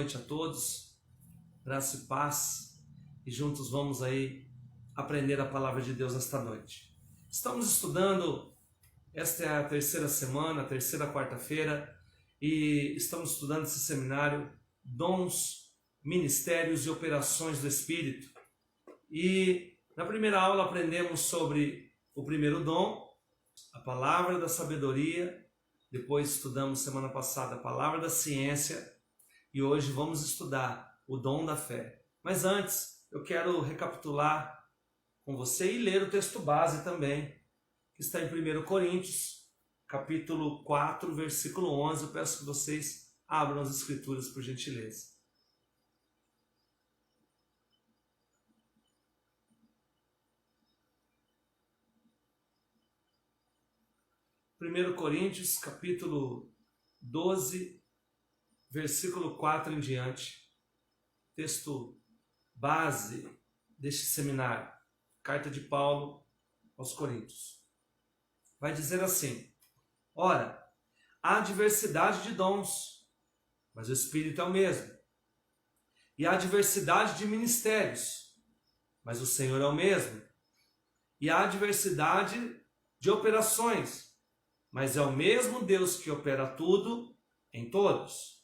noite a todos, graça e paz, e juntos vamos aí aprender a palavra de Deus esta noite. Estamos estudando, esta é a terceira semana, a terceira quarta-feira, e estamos estudando esse seminário, Dons, Ministérios e Operações do Espírito. E na primeira aula aprendemos sobre o primeiro dom, a palavra da sabedoria, depois estudamos semana passada a palavra da ciência, e hoje vamos estudar o dom da fé. Mas antes, eu quero recapitular com você e ler o texto base também, que está em 1 Coríntios, capítulo 4, versículo 11. Eu peço que vocês abram as escrituras por gentileza. 1 Coríntios, capítulo 12, versículo 4 em diante, texto base deste seminário, carta de Paulo aos Coríntios. Vai dizer assim: ora, há diversidade de dons, mas o Espírito é o mesmo. E há diversidade de ministérios, mas o Senhor é o mesmo. E há diversidade de operações, mas é o mesmo Deus que opera tudo em todos.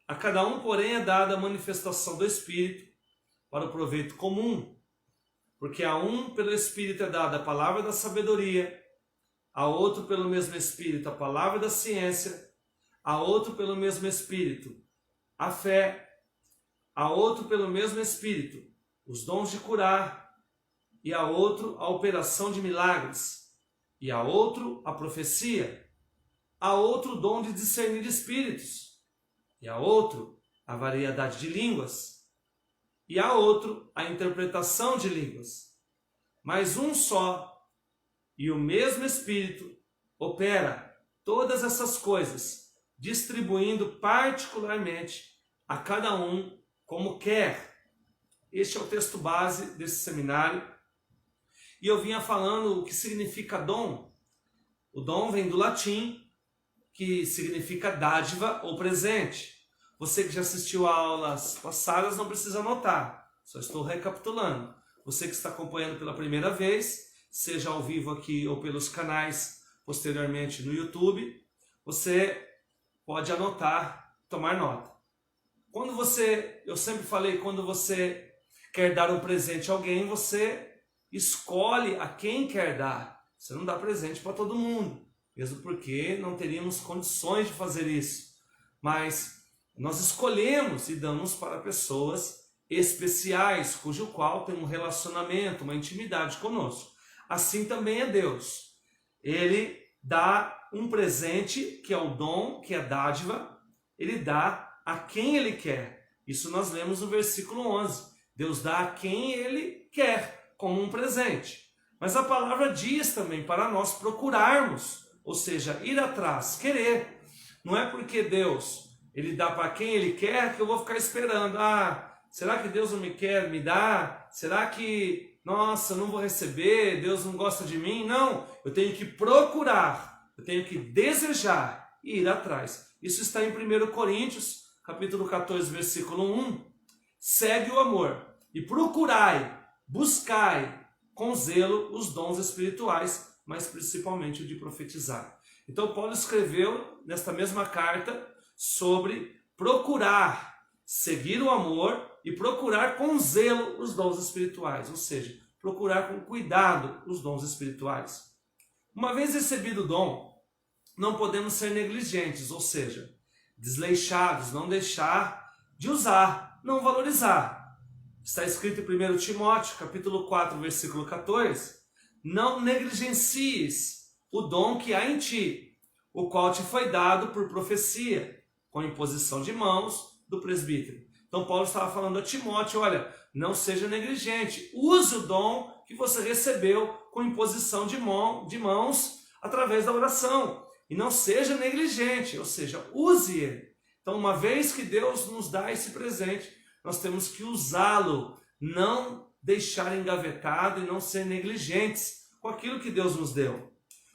A cada um, porém, é dada a manifestação do Espírito para o proveito comum, porque a um pelo Espírito é dada a palavra da sabedoria, a outro pelo mesmo Espírito a palavra da ciência, a outro pelo mesmo Espírito a fé, a outro pelo mesmo Espírito os dons de curar, e a outro a operação de milagres, e a outro a profecia, a outro o dom de discernir espíritos, e a outro a variedade de línguas, e a outro a interpretação de línguas. Mas um só e o mesmo Espírito opera todas essas coisas, distribuindo particularmente a cada um como quer. Este é o texto base desse seminário. E eu vinha falando o que significa dom. O dom vem do latim, que significa dádiva ou presente. Você que já assistiu a aulas passadas não precisa anotar, só estou recapitulando. Você que está acompanhando pela primeira vez, seja ao vivo aqui ou pelos canais posteriormente no YouTube, você pode anotar, tomar nota. Eu sempre falei, quando você quer dar um presente a alguém, você escolhe a quem quer dar. Você não dá presente para todo mundo, mesmo porque não teríamos condições de fazer isso. Mas nós escolhemos e damos para pessoas especiais, cujo qual tem um relacionamento, uma intimidade conosco. Assim também é Deus. Ele dá um presente, que é o dom, que é a dádiva, ele dá a quem ele quer. Isso nós lemos no versículo 11. Deus dá a quem ele quer, como um presente. Mas a palavra diz também para nós procurarmos, ou seja, ir atrás, querer. Não é porque Deus ele dá para quem ele quer que eu vou ficar esperando. Será que Deus não me quer me dar? Será que, nossa, eu não vou receber? Deus não gosta de mim? Não, eu tenho que procurar, eu tenho que desejar e ir atrás. Isso está em 1 Coríntios, capítulo 14, versículo 1. Segue o amor e procurai, buscai com zelo os dons espirituais, mas principalmente o de profetizar. Então Paulo escreveu nesta mesma carta sobre procurar, seguir o amor e procurar com zelo os dons espirituais, ou seja, procurar com cuidado os dons espirituais. Uma vez recebido o dom, não podemos ser negligentes, ou seja, desleixados, não deixar de usar, não valorizar. Está escrito em 1 Timóteo, capítulo 4, versículo 14, não negligencies o dom que há em ti, o qual te foi dado por profecia, com imposição de mãos do presbítero. Então Paulo estava falando a Timóteo, olha, não seja negligente, use o dom que você recebeu com imposição de mãos através da oração. E não seja negligente, ou seja, use ele. Então uma vez que Deus nos dá esse presente, nós temos que usá-lo, não deixar engavetado e não ser negligentes com aquilo que Deus nos deu.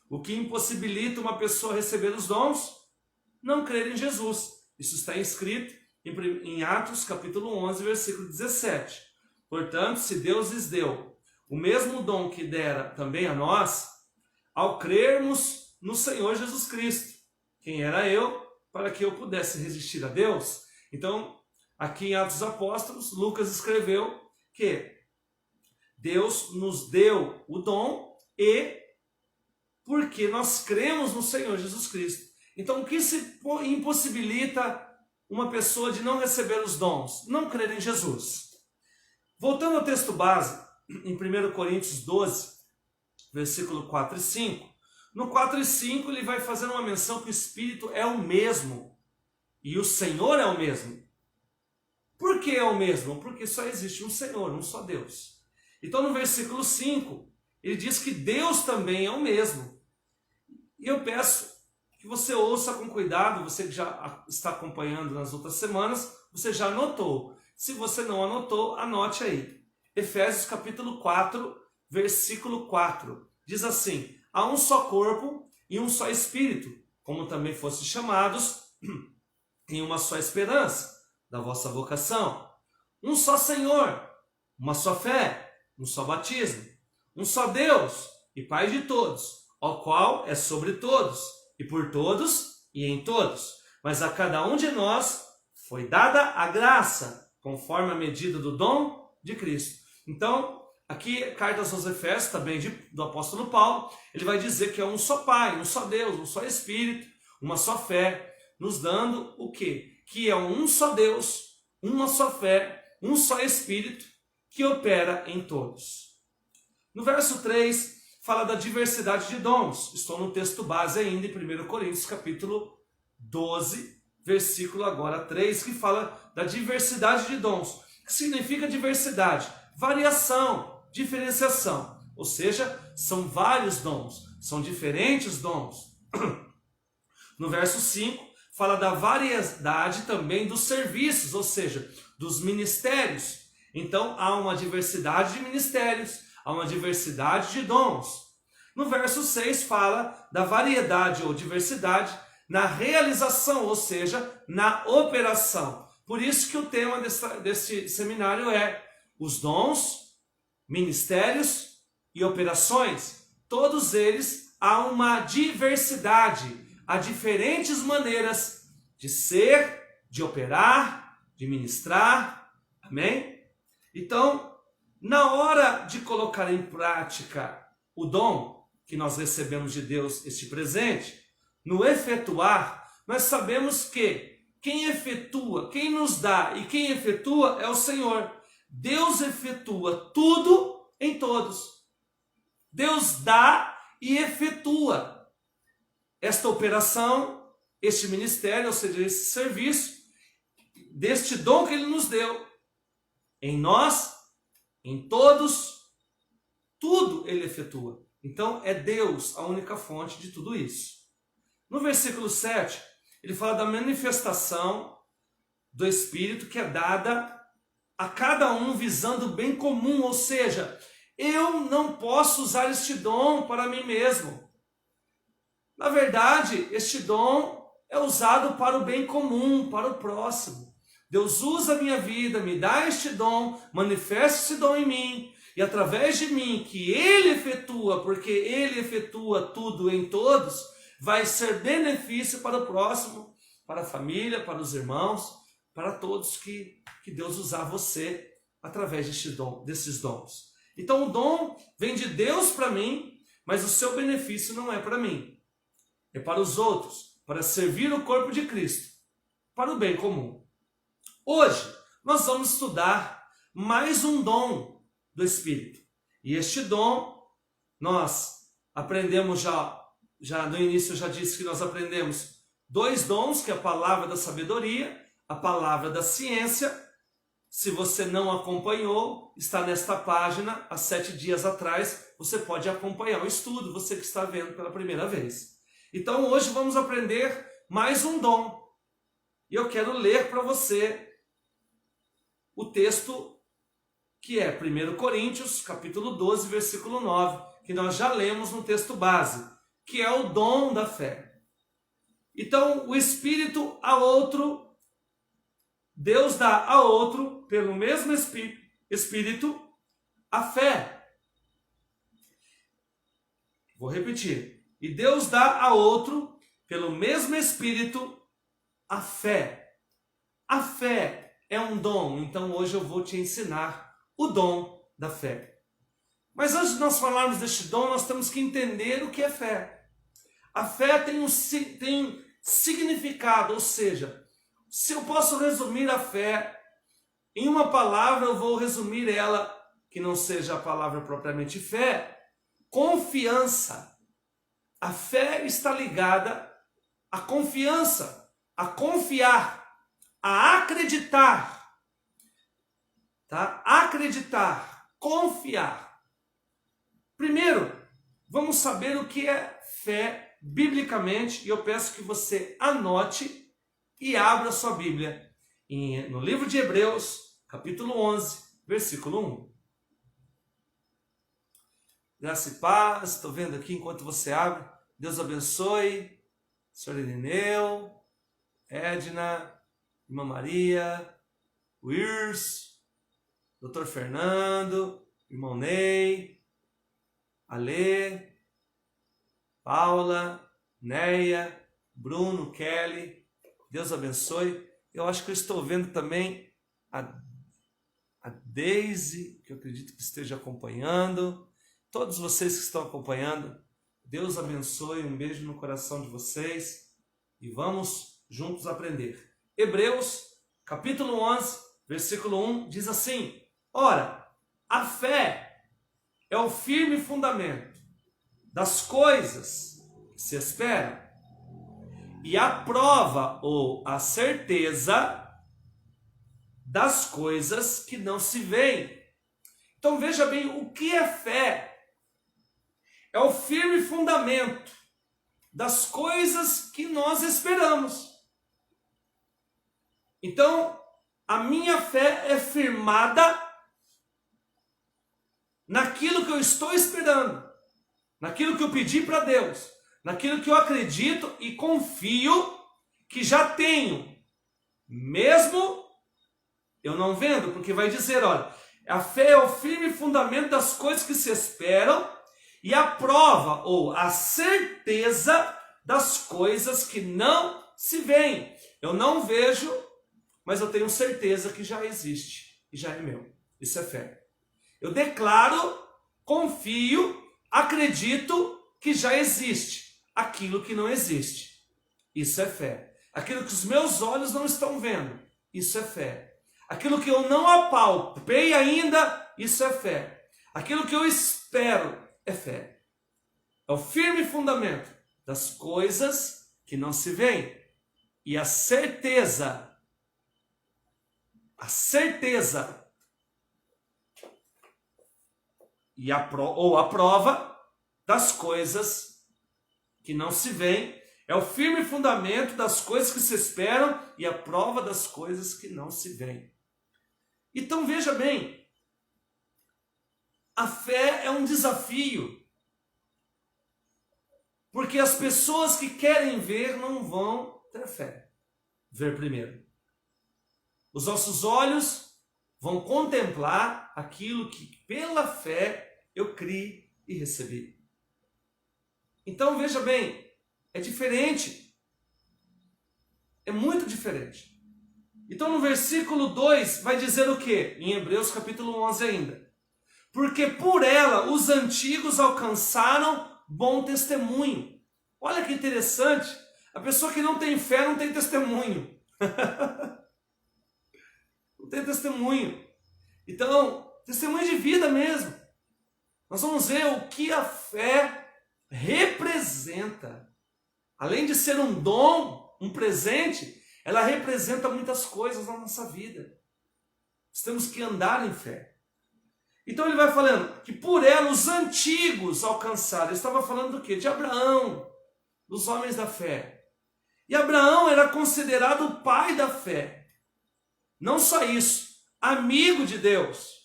O que impossibilita uma pessoa receber os dons? Não crer em Jesus. Isso está escrito em Atos capítulo 11, versículo 17. Portanto, se Deus lhes deu o mesmo dom que dera também a nós, ao crermos no Senhor Jesus Cristo, quem era eu, para que eu pudesse resistir a Deus. Então, aqui em Atos dos Apóstolos, Lucas escreveu que Deus nos deu o dom e porque nós cremos no Senhor Jesus Cristo. Então, o que se impossibilita uma pessoa de não receber os dons? Não crer em Jesus. Voltando ao texto base, em 1 Coríntios 12, versículo 4 e 5, no 4 e 5 ele vai fazer uma menção que o Espírito é o mesmo e o Senhor é o mesmo. Por que é o mesmo? Porque só existe um Senhor, um só Deus. Então no versículo 5, ele diz que Deus também é o mesmo. E eu peço que você ouça com cuidado, você que já está acompanhando nas outras semanas, você já anotou. Se você não anotou, anote aí. Efésios capítulo 4, versículo 4. Diz assim: há um só corpo e um só Espírito, como também fossem chamados em uma só esperança da vossa vocação. Um só Senhor, uma só fé, um só batismo, um só Deus e Pai de todos, ao qual é sobre todos, e por todos e em todos. Mas a cada um de nós foi dada a graça, conforme a medida do dom de Cristo. Então, aqui, cartas aos Efésios, também do apóstolo Paulo, ele vai dizer que é um só Pai, um só Deus, um só Espírito, uma só fé, nos dando o quê? Que é um só Deus, uma só fé, um só Espírito, que opera em todos. No verso 3, fala da diversidade de dons. Estou no texto base ainda, em 1 Coríntios, capítulo 12, versículo agora 3, que fala da diversidade de dons. O que significa diversidade? Variação, diferenciação. Ou seja, são vários dons, são diferentes dons. No verso 5, fala da variedade também dos serviços, ou seja, dos ministérios. Então, há uma diversidade de ministérios, há uma diversidade de dons. No verso 6, fala da variedade ou diversidade na realização, ou seja, na operação. Por isso que o tema desse seminário é os dons, ministérios e operações. Todos eles há uma diversidade, há diferentes maneiras de ser, de operar, de ministrar. Amém? Então, na hora de colocar em prática o dom que nós recebemos de Deus, este presente, no efetuar, nós sabemos que quem efetua, quem nos dá e quem efetua é o Senhor. Deus efetua tudo em todos. Deus dá e efetua esta operação, este ministério, ou seja, esse serviço, deste dom que Ele nos deu. Em nós, em todos, tudo Ele efetua. Então é Deus a única fonte de tudo isso. No versículo 7, ele fala da manifestação do Espírito que é dada a cada um visando o bem comum, ou seja, eu não posso usar este dom para mim mesmo. Na verdade, este dom é usado para o bem comum, para o próximo. Deus usa a minha vida, me dá este dom, manifesta esse dom em mim, e através de mim, que Ele efetua, porque Ele efetua tudo em todos, vai ser benefício para o próximo, para a família, para os irmãos, para todos que Deus usar você através desses dons. Então o dom vem de Deus para mim, mas o seu benefício não é para mim. É para os outros, para servir o corpo de Cristo, para o bem comum. Hoje nós vamos estudar mais um dom do Espírito. E este dom nós aprendemos já no início eu já disse que nós aprendemos 2 dons, que é a palavra da sabedoria, a palavra da ciência. Se você não acompanhou, está nesta página, há 7 dias atrás, você pode acompanhar o estudo, você que está vendo pela primeira vez. Então hoje vamos aprender mais um dom. E eu quero ler para você o texto que é 1 Coríntios, capítulo 12, versículo 9, que nós já lemos no texto base, que é o dom da fé. Então, o Espírito a outro Deus dá a outro, pelo mesmo Espírito, a fé. Vou repetir. E Deus dá a outro, pelo mesmo Espírito, a fé. A fé é um dom, então hoje eu vou te ensinar o dom da fé. Mas antes de nós falarmos deste dom, nós temos que entender o que é fé. A fé tem um significado, ou seja, se eu posso resumir a fé em uma palavra, eu vou resumir ela, que não seja a palavra propriamente fé, confiança. A fé está ligada à confiança, a confiar, a acreditar. Tá? Acreditar, confiar. Primeiro, vamos saber o que é fé biblicamente, e eu peço que você anote e abra sua Bíblia no livro de Hebreus, capítulo 11, versículo 1. Graça e paz, estou vendo aqui enquanto você abre. Deus abençoe, Senhor Irineu, Edna, Irmã Maria, Wirs, Dr. Fernando, Irmão Ney, Alê, Paula, Neia, Bruno, Kelly. Deus abençoe. Eu acho que eu estou vendo também a Deise, que eu acredito que esteja acompanhando. Todos vocês que estão acompanhando, Deus abençoe, um beijo no coração de vocês e vamos juntos aprender. Hebreus, capítulo 11, versículo 1, diz assim: ora, a fé é o firme fundamento das coisas que se esperam e a prova ou a certeza das coisas que não se veem. Então veja bem, o que é fé? É o firme fundamento das coisas que nós esperamos. Então, a minha fé é firmada naquilo que eu estou esperando, naquilo que eu pedi para Deus, naquilo que eu acredito e confio que já tenho, mesmo eu não vendo, porque vai dizer, olha, a fé é o firme fundamento das coisas que se esperam e a prova ou a certeza das coisas que não se veem. Eu não vejo, mas eu tenho certeza que já existe e já é meu. Isso é fé. Eu declaro, confio, acredito que já existe aquilo que não existe. Isso é fé. Aquilo que os meus olhos não estão vendo. Isso é fé. Aquilo que eu não apalpei ainda, isso é fé. Aquilo que eu espero é fé. É o firme fundamento das coisas que não se veem. E a certeza e a prova das coisas que não se veem. É o firme fundamento das coisas que se esperam e a prova das coisas que não se veem. Então veja bem, a fé é um desafio, porque as pessoas que querem ver não vão ter fé. Ver primeiro. Os nossos olhos vão contemplar aquilo que pela fé eu criei e recebi. Então veja bem, é diferente. É muito diferente. Então no versículo 2 vai dizer o quê? Em Hebreus capítulo 11 ainda. Porque por ela os antigos alcançaram bom testemunho. Olha que interessante. A pessoa que não tem fé não tem testemunho. Não tem testemunho. Então, testemunho de vida mesmo. Nós vamos ver o que a fé representa. Além de ser um dom, um presente, ela representa muitas coisas na nossa vida. Nós temos que andar em fé. Então ele vai falando que por ela os antigos alcançaram. Ele estava falando do quê? De Abraão, dos homens da fé. E Abraão era considerado o pai da fé. Não só isso, amigo de Deus.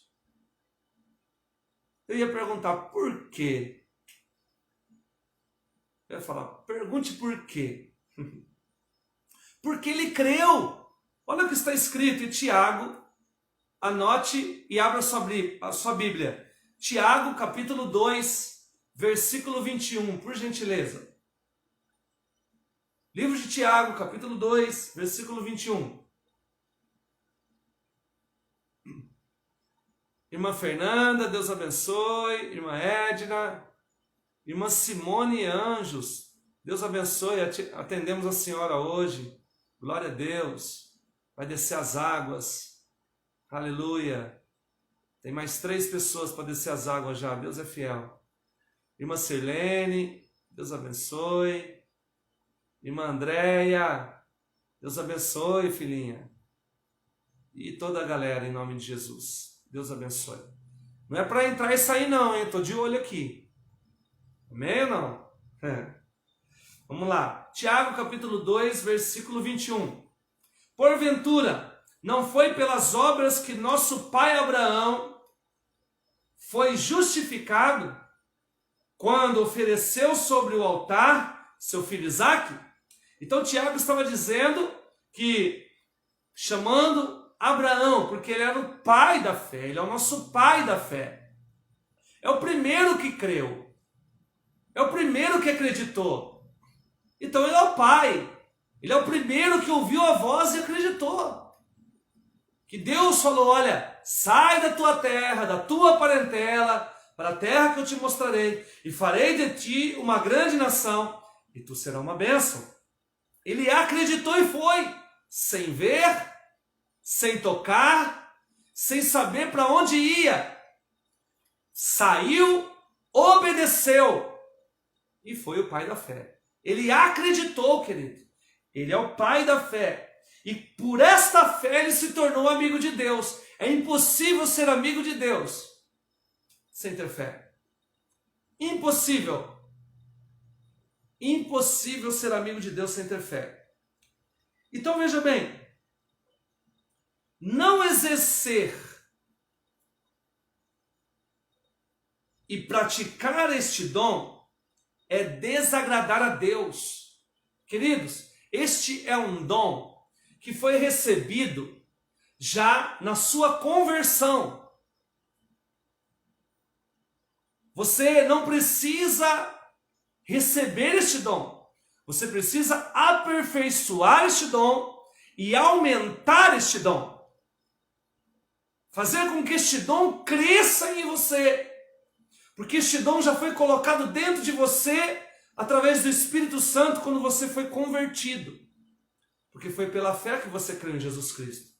Eu ia perguntar por quê? Eu ia falar, pergunte por quê. Porque ele creu. Olha o que está escrito em Tiago, anote e abra a sua Bíblia. Tiago, capítulo 2, versículo 21, por gentileza. Livro de Tiago, capítulo 2, versículo 21. Irmã Fernanda, Deus abençoe. Irmã Edna, irmã Simone Anjos, Deus abençoe. Atendemos a senhora hoje. Glória a Deus. Vai descer as águas. Aleluia. Tem mais 3 pessoas para descer as águas já. Deus é fiel. Irmã Sirlene, Deus abençoe. Irmã Andréia, Deus abençoe, filhinha. E toda a galera, em nome de Jesus. Deus abençoe. Não é para entrar e sair não, hein? Estou de olho aqui. Amém ou não? Vamos lá. Tiago, capítulo 2, versículo 21. Porventura, não foi pelas obras que nosso pai Abraão foi justificado quando ofereceu sobre o altar seu filho Isaque? Então Tiago estava dizendo que, chamando Abraão, porque ele era o pai da fé, ele é o nosso pai da fé. É o primeiro que creu. É o primeiro que acreditou. Então ele é o pai. Ele é o primeiro que ouviu a voz e acreditou. Que Deus falou, olha, sai da tua terra, da tua parentela, para a terra que eu te mostrarei, e farei de ti uma grande nação, e tu serás uma bênção. Ele acreditou e foi, sem ver, sem tocar, sem saber para onde ia. Saiu, obedeceu, e foi o pai da fé. Ele acreditou, querido. Ele é o pai da fé. E por esta fé ele se tornou amigo de Deus. É impossível ser amigo de Deus sem ter fé. Impossível. Impossível ser amigo de Deus sem ter fé. Então veja bem. Não exercer e praticar este dom é desagradar a Deus. Queridos, este é um dom que foi recebido já na sua conversão. Você não precisa receber este dom. Você precisa aperfeiçoar este dom e aumentar este dom. Fazer com que este dom cresça em você. Porque este dom já foi colocado dentro de você através do Espírito Santo quando você foi convertido. Porque foi pela fé que você creu em Jesus Cristo.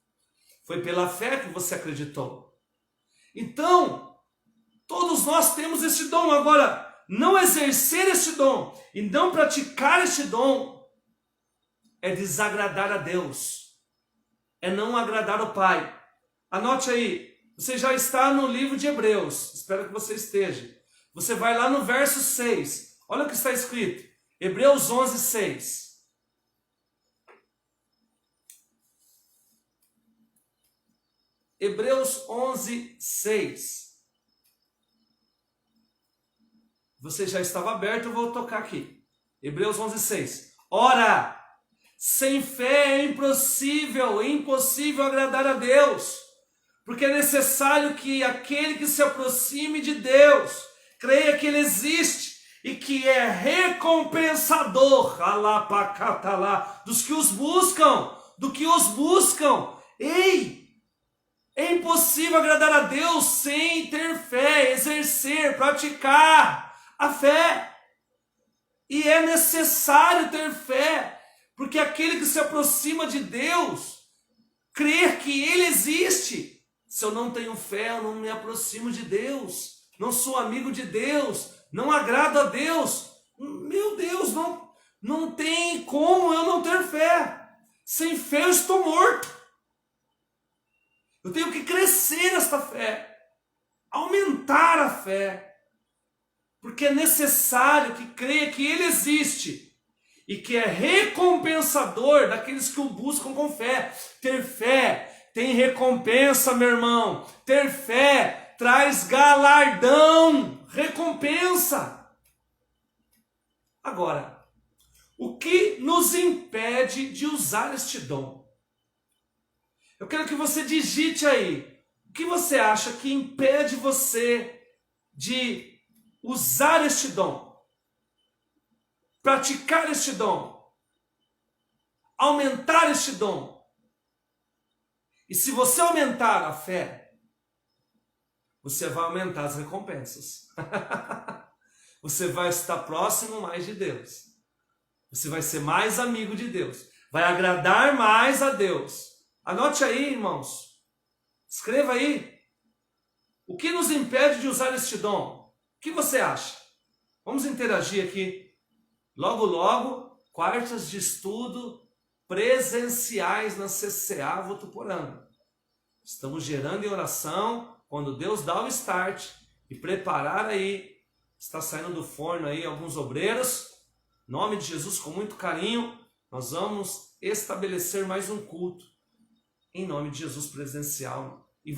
Foi pela fé que você acreditou. Então, todos nós temos esse dom. Agora, não exercer esse dom e não praticar esse dom é desagradar a Deus. É não agradar o Pai. Anote aí, você já está no livro de Hebreus. Espero que você esteja. Você vai lá no verso 6. Olha o que está escrito. Hebreus 11, 6. Hebreus 11, 6. Você já estava aberto, eu vou tocar aqui. Hebreus 11, 6. Ora, sem fé é impossível agradar a Deus, porque é necessário que aquele que se aproxime de Deus creia que Ele existe e que é recompensador dos que os buscam, Ei! É impossível agradar a Deus sem ter fé, exercer, praticar a fé. E é necessário ter fé, porque aquele que se aproxima de Deus, crer que Ele existe. Se eu não tenho fé, eu não me aproximo de Deus, não sou amigo de Deus, não agrado a Deus. Meu Deus, não tem como eu não ter fé. Sem fé eu estou morto. Eu tenho que crescer esta fé, aumentar a fé, porque é necessário que creia que Ele existe e que é recompensador daqueles que o buscam com fé. Ter fé tem recompensa, meu irmão. Ter fé traz galardão, recompensa. Agora, o que nos impede de usar este dom? Eu quero que você digite aí. O que você acha que impede você de usar este dom? Praticar este dom? Aumentar este dom? E se você aumentar a fé, você vai aumentar as recompensas. Você vai estar próximo mais de Deus. Você vai ser mais amigo de Deus. Vai agradar mais a Deus. Anote aí, irmãos. Escreva aí. O que nos impede de usar este dom? O que você acha? Vamos interagir aqui. Logo, logo, quartas de estudo presenciais na CCA Votuporanga. Estamos gerando em oração. Quando Deus dá o start e preparar aí, está saindo do forno aí alguns obreiros. Em nome de Jesus, com muito carinho, nós vamos estabelecer mais um culto. Em nome de Jesus, presencial. E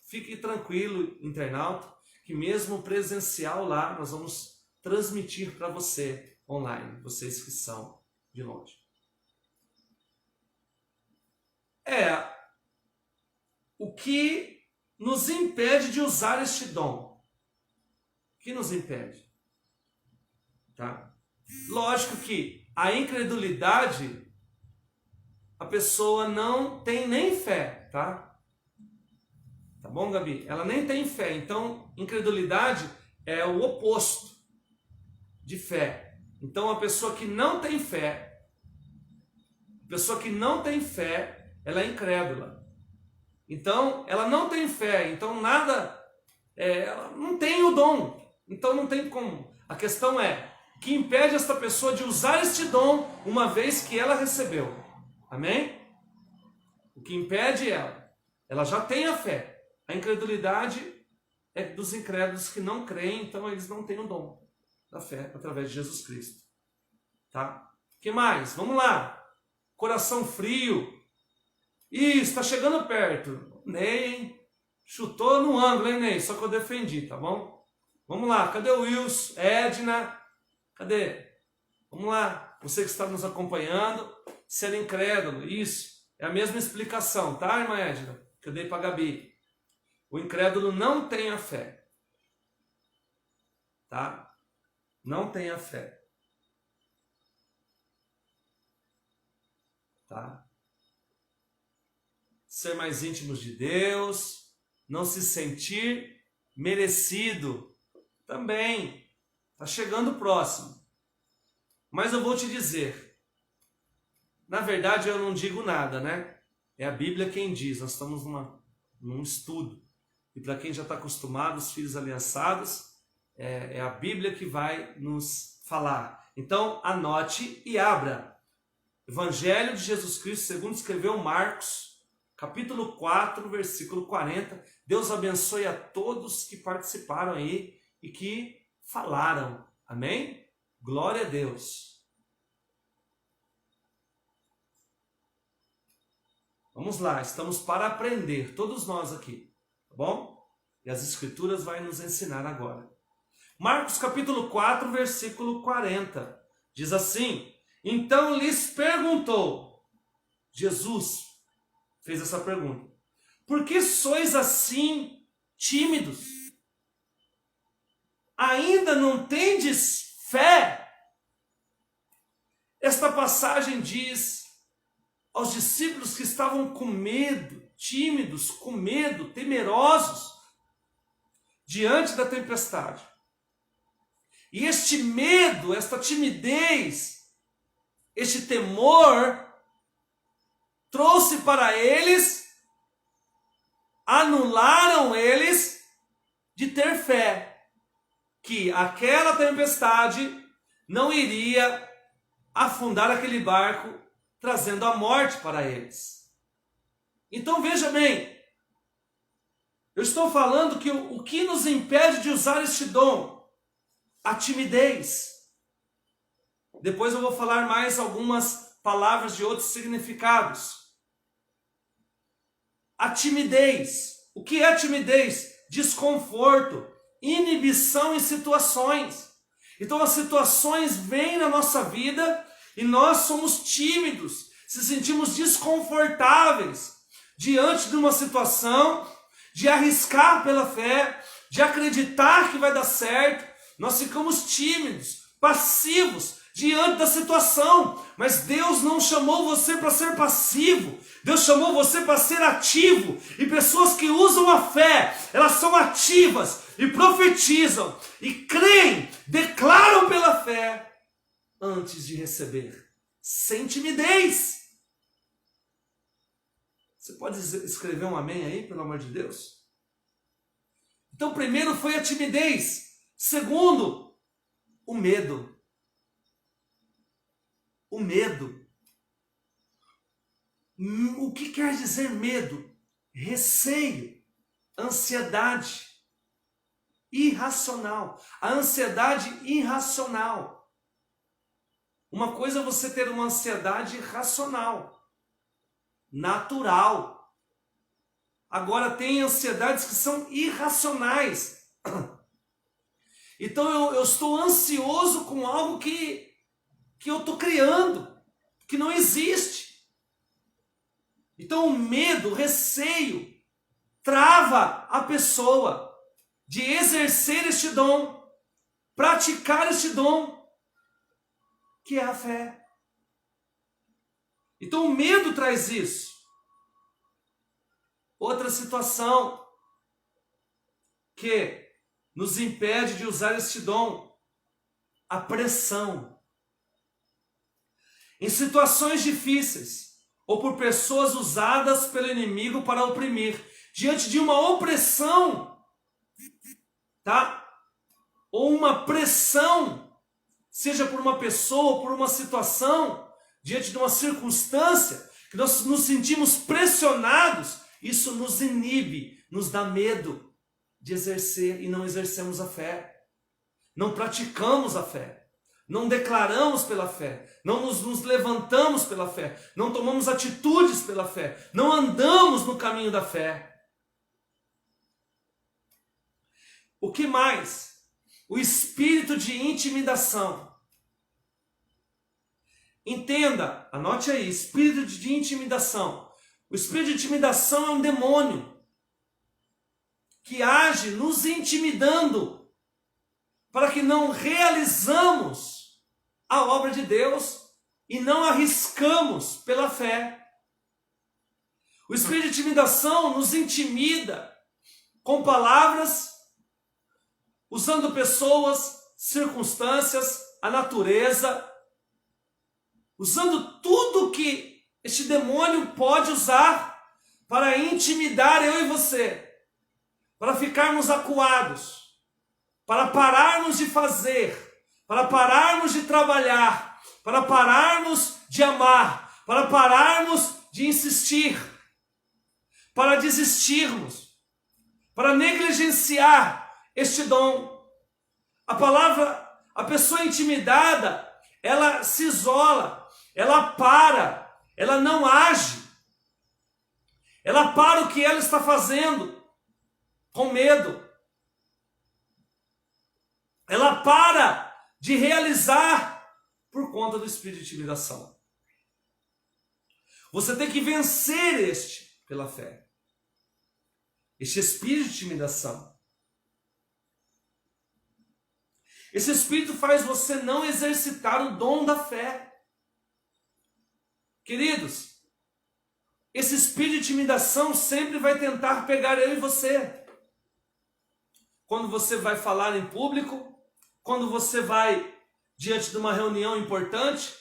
fique tranquilo, internauta, que mesmo presencial lá, nós vamos transmitir para você online, vocês que são de longe. O que nos impede de usar este dom? O que nos impede? Tá? Lógico que a incredulidade, a pessoa não tem nem fé, tá? Tá bom, Gabi? Ela nem tem fé. Então, incredulidade é o oposto de fé. Então, a pessoa que não tem fé, ela é incrédula. Então, ela não tem fé. Então, ela não tem o dom. Então, não tem como. A questão é, o que impede esta pessoa de usar este dom uma vez que ela recebeu? Amém? O que impede ela já tem a fé. A incredulidade é dos incrédulos que não creem, então eles não têm o dom da fé através de Jesus Cristo. Tá? O que mais? Vamos lá. Coração frio. Ih, está chegando perto. Ney chutou no ângulo, hein, Ney? Só que eu defendi, tá bom? Vamos lá. Cadê o Wilson? Edna? Cadê? Vamos lá. Você que está nos acompanhando, ser incrédulo. Isso. É a mesma explicação, tá, irmã Edna? Que eu dei para a Gabi. O incrédulo não tem a fé. Tá? Não tem a fé. Tá? Ser mais íntimos de Deus, não se sentir merecido, também está chegando próximo. Mas eu vou te dizer, na verdade eu não digo nada, né? É a Bíblia quem diz, nós estamos num estudo. E para quem já está acostumado, os filhos aliançados, é a Bíblia que vai nos falar. Então anote e abra. Evangelho de Jesus Cristo, segundo escreveu Marcos, capítulo 4, versículo 40. Deus abençoe a todos que participaram aí e que falaram. Amém? Glória a Deus. Vamos lá, estamos para aprender, todos nós aqui, tá bom? E as Escrituras vão nos ensinar agora. Marcos capítulo 4, versículo 40, diz assim: então lhes perguntou, Jesus fez essa pergunta, por que sois assim tímidos? Ainda não tendes fé? Esta passagem diz aos discípulos que estavam com medo, tímidos, com medo, temerosos, diante da tempestade. E este medo, esta timidez, este temor, trouxe para eles, anularam eles de ter fé, que aquela tempestade não iria afundar aquele barco, trazendo a morte para eles. Então veja bem, eu estou falando que o que nos impede de usar este dom? A timidez. Depois eu vou falar mais algumas palavras de outros significados. A timidez. O que é timidez? Desconforto, inibição em situações. Então as situações vêm na nossa vida e nós somos tímidos, se sentimos desconfortáveis. diante de uma situação, de arriscar pela fé, de acreditar que vai dar certo. Nós ficamos tímidos, passivos diante da situação, mas Deus não chamou você para ser passivo, Deus chamou você para ser ativo. E pessoas que usam a fé, elas são ativas e profetizam e creem, declaram pela fé antes de receber, sem timidez. Você pode escrever um amém aí, pelo amor de Deus? Então, primeiro foi a timidez. Segundo, o medo. O medo. O que quer dizer medo? Receio, ansiedade irracional. A ansiedade irracional. Uma coisa é você ter uma ansiedade racional, natural. Agora tem ansiedades que são irracionais. Então eu estou ansioso com algo que eu estou criando, que não existe. Então o medo, o receio, trava a pessoa de exercer este dom, praticar este dom, que é a fé. Então o medo traz isso. Outra situação que nos impede de usar este dom, a pressão. Em situações difíceis, ou por pessoas usadas pelo inimigo para oprimir, diante de uma opressão, tá? Ou uma pressão, seja por uma pessoa ou por uma situação, diante de uma circunstância, que nós nos sentimos pressionados, isso nos inibe, nos dá medo de exercer e não exercemos a fé. Não praticamos a fé. Não declaramos pela fé. Não nos levantamos pela fé. Não tomamos atitudes pela fé. Não andamos no caminho da fé. O que mais? O espírito de intimidação. Entenda, anote aí, espírito de intimidação. O espírito de intimidação é um demônio que age nos intimidando para que não realizamos a obra de Deus e não arriscamos pela fé. O espírito de intimidação nos intimida com palavras, usando pessoas, circunstâncias, a natureza, usando tudo que este demônio pode usar para intimidar eu e você, para ficarmos acuados, para pararmos de fazer, para pararmos de trabalhar, para pararmos de amar, para pararmos de insistir, para desistirmos, para negligenciar este dom. A pessoa intimidada, ela se isola, ela para, ela não age, ela para o que ela está fazendo, com medo. Ela para de realizar por conta do espírito de intimidação. Você tem que vencer este pela fé. Este espírito de intimidação. Esse espírito faz você não exercitar o dom da fé. Queridos, esse espírito de intimidação sempre vai tentar pegar eu e você. Quando você vai falar em público, quando você vai diante de uma reunião importante,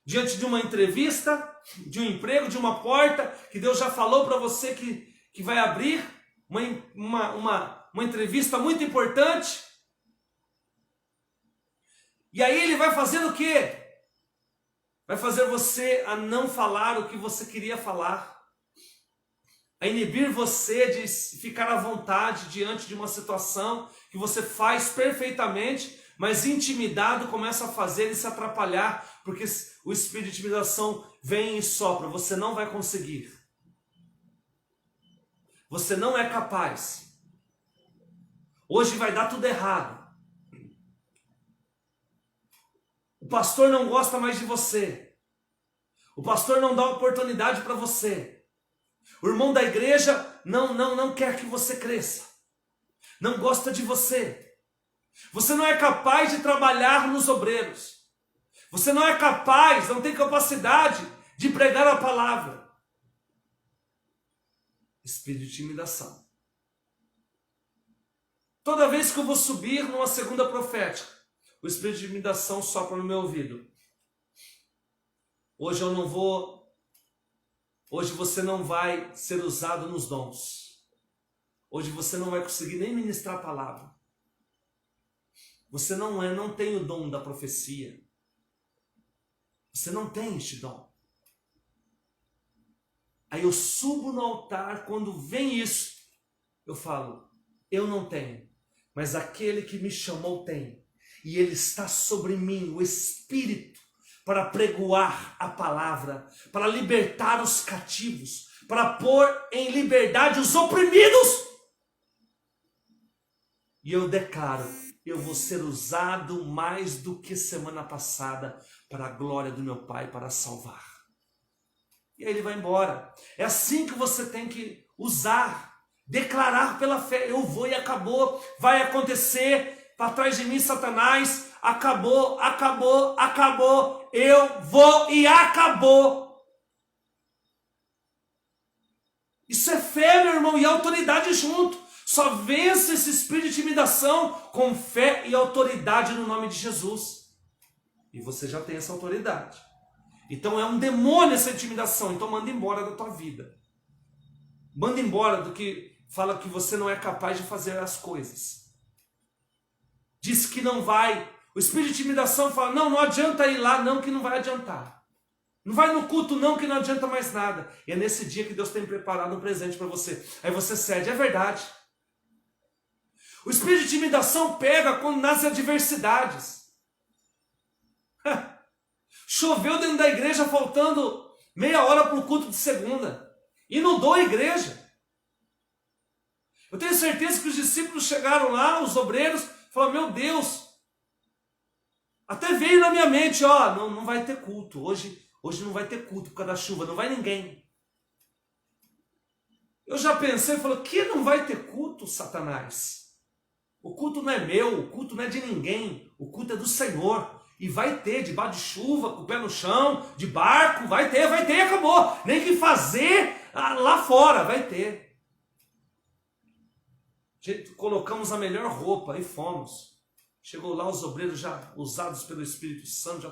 diante de uma entrevista, de um emprego, de uma porta, que Deus já falou para você que vai abrir, uma entrevista muito importante. E aí ele vai fazer o quê? Vai fazer você a não falar o que você queria falar, a inibir você de ficar à vontade diante de uma situação que você faz perfeitamente, mas intimidado começa a fazer e se atrapalhar, porque o espírito de intimidação vem e sopra, você não vai conseguir. Você não é capaz. Hoje vai dar tudo errado. O pastor não gosta mais de você. O pastor não dá oportunidade para você. O irmão da igreja não quer que você cresça. Não gosta de você. Você não é capaz de trabalhar nos obreiros. Você não é capaz, não tem capacidade de pregar a palavra. Espírito de intimidação. Toda vez que eu vou subir numa segunda profética, o espírito de intimidação sopra no meu ouvido. Hoje eu não vou. Hoje você não vai ser usado nos dons. Hoje você não vai conseguir nem ministrar a palavra. Você não tem o dom da profecia. Você não tem este dom. Aí eu subo no altar, quando vem isso, eu falo, eu não tenho, mas aquele que me chamou tem. E ele está sobre mim, o Espírito, para pregoar a palavra, para libertar os cativos, para pôr em liberdade os oprimidos. E eu declaro, eu vou ser usado mais do que semana passada para a glória do meu Pai, para salvar. E aí ele vai embora. É assim que você tem que usar, declarar pela fé. Eu vou e acabou, vai acontecer. Para trás de mim, Satanás, acabou, acabou, acabou. Eu vou e acabou. Isso é fé, meu irmão, e autoridade junto. Só vence esse espírito de intimidação com fé e autoridade no nome de Jesus. E você já tem essa autoridade. Então é um demônio essa intimidação. Então manda embora da tua vida. Manda embora do que fala que você não é capaz de fazer as coisas. Diz que não vai. O espírito de intimidação fala, não adianta ir lá, não, que não vai adiantar. Não vai no culto, não, que não adianta mais nada. E é nesse dia que Deus tem preparado um presente para você. Aí você cede, é verdade. O espírito de intimidação pega nas adversidades. Choveu dentro da igreja faltando meia hora para o culto de segunda. Inundou a igreja. Eu tenho certeza que os discípulos chegaram lá, os obreiros, falaram, meu Deus, até veio na minha mente, não vai ter culto. Hoje não vai ter culto por causa da chuva, não vai ninguém. Eu já pensei, falei, que não vai ter culto, Satanás? O culto não é meu, o culto não é de ninguém, o culto é do Senhor. E vai ter, debaixo de chuva, com o pé no chão, de barco, vai ter, acabou. Nem que fazer lá fora, vai ter. Colocamos a melhor roupa e fomos. Chegou lá os obreiros já usados pelo Espírito Santo.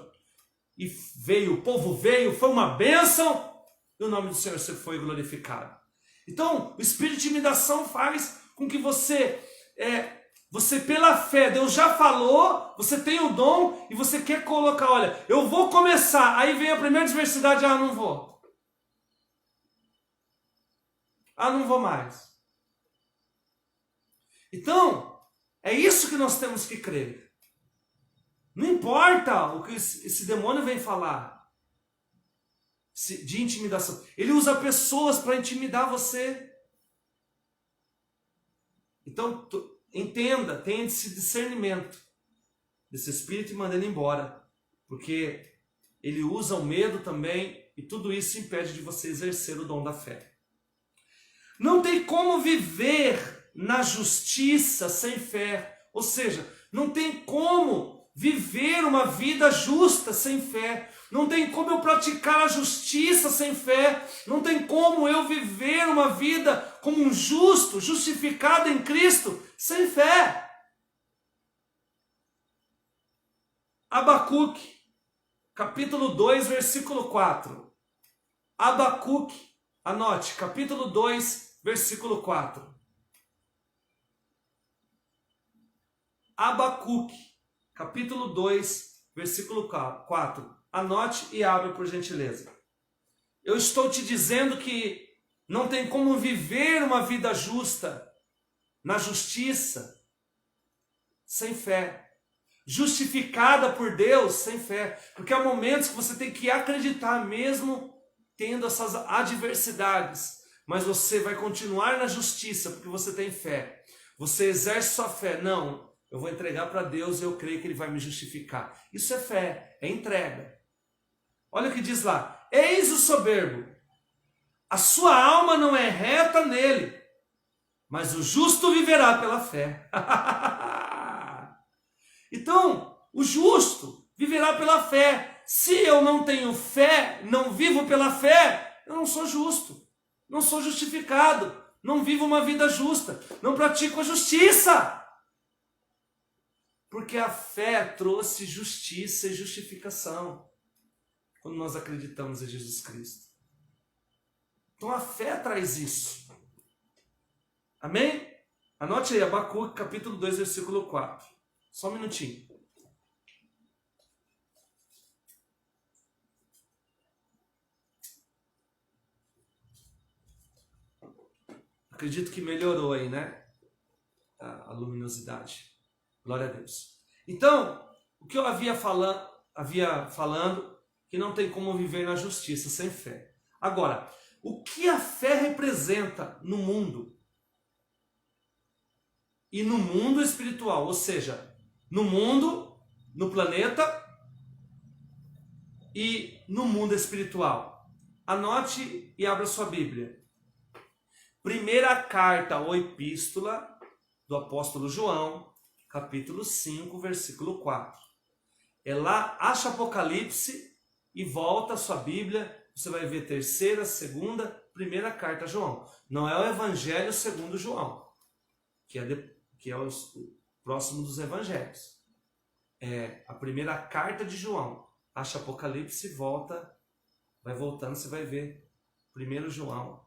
E veio, o povo veio, foi uma bênção. E o nome do Senhor foi glorificado. Então, o espírito de intimidação faz com que você pela fé, Deus já falou, você tem o dom e você quer colocar, olha, eu vou começar, aí vem a primeira adversidade, não vou. Não vou mais. Então, é isso que nós temos que crer. Não importa o que esse demônio vem falar de intimidação. Ele usa pessoas para intimidar você. Então, entenda, tenha esse discernimento desse espírito e manda ele embora. Porque ele usa o medo também e tudo isso impede de você exercer o dom da fé. Não tem como viver na justiça sem fé. Ou seja, não tem como viver uma vida justa sem fé. Não tem como eu praticar a justiça sem fé. Não tem como eu viver uma vida como um justo, justificado em Cristo, sem fé. Abacuque, capítulo 2, versículo 4. Abacuque, anote, capítulo 2, versículo 4. Abacuque, capítulo 2, versículo 4. Anote e abre por gentileza. Eu estou te dizendo que não tem como viver uma vida justa, na justiça, sem fé. Justificada por Deus, sem fé. Porque há momentos que você tem que acreditar mesmo tendo essas adversidades. Mas você vai continuar na justiça porque você tem fé. Você exerce sua fé. Não, eu vou entregar para Deus e eu creio que Ele vai me justificar. Isso é fé, é entrega. Olha o que diz lá. Eis o soberbo, A sua alma não é reta nele, mas o justo viverá pela fé. Então, o justo viverá pela fé. Se eu não tenho fé, não vivo pela fé, eu não sou justo, não sou justificado, não vivo uma vida justa, não pratico a justiça. Porque a fé trouxe justiça e justificação quando nós acreditamos em Jesus Cristo. Então a fé traz isso. Amém? Anote aí, Abacuque, capítulo 2, versículo 4. Só um minutinho. Acredito que melhorou aí, né? A luminosidade. Glória a Deus. Então, o que eu havia falando, que não tem como viver na justiça sem fé. Agora, o que a fé representa no mundo? E no mundo espiritual, ou seja, no mundo, no planeta e no mundo espiritual. Anote e abra sua Bíblia. Primeira carta ou epístola do apóstolo João, capítulo 5, versículo 4. É lá, acha Apocalipse e volta a sua Bíblia, você vai ver terceira, segunda, primeira carta a João. Não é o Evangelho segundo João, que é o próximo dos evangelhos. É a primeira carta de João. Acha Apocalipse e volta, vai voltando, você vai ver 1 João,